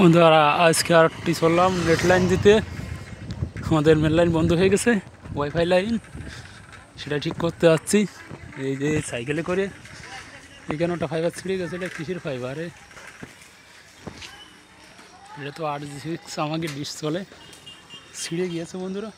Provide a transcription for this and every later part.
বন্ধুরা আজকে আরেকটি চললাম নেট লাইন দিতে। আমাদের মেন লাইন বন্ধ হয়ে গেছে, ওয়াইফাই লাইন, সেটা ঠিক করতে যাচ্ছি। এই যে সাইকেলে করে এখানে ওটা ফাইবার ছিঁড়ে গেছে। এটা কিসের ফাইবারে? এটা তো 8G6 আমাকে ডিশ চলে, ছিঁড়ে গিয়েছে বন্ধুরা।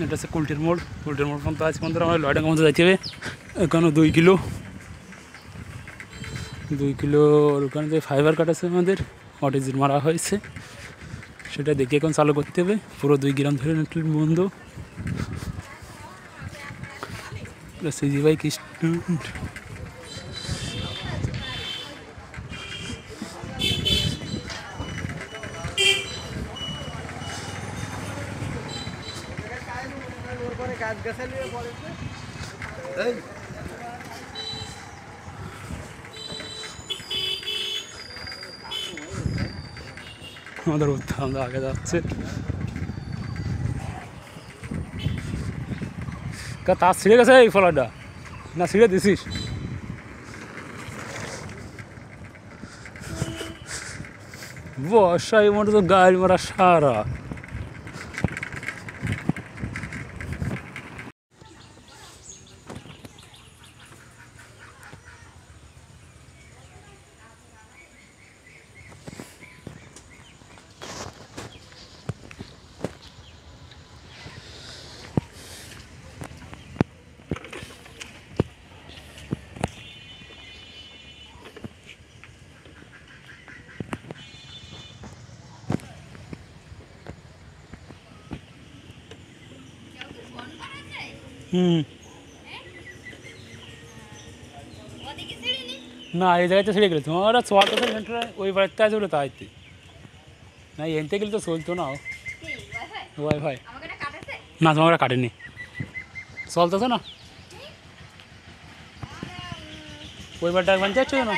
এটা হচ্ছে কুলটির মোড় পর্যন্ত আছে বন্ধুরা। আমরা লয়ডাঙ্গা মধ্যে যাইতে হবে। এখানে 2 কিলো ওখানে যে ফাইবার কাটাছে আমাদের অটিজির মারা হয়েছে, সেটা দেখে এখন চালু করতে হবে। পুরো 2 গ্রাম ধরে নেট বন্ধ। সিজি বাইক স্টুডেন্ট আমাদের আমরা আগে যাচ্ছে। তার ছিঁড়ে গেছে এই ফলাটা, না ছিঁড়ে দিছিস? বর্ষায় মনে তো গাড়ি মারা সারা। না এই জায়গায় তো ছিঁড়ে গেলে তোমার ওরা চলতে ওই বাড়িতে আছে বলে তাইতে না, এনতে গেলে তো চলতো না ওয়াইফাই। না তোমার কাটেনি, চলতেছে না ওই বাড়িটা একবার যাচ্ছে না।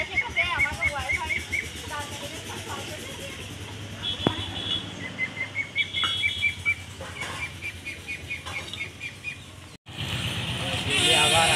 আবার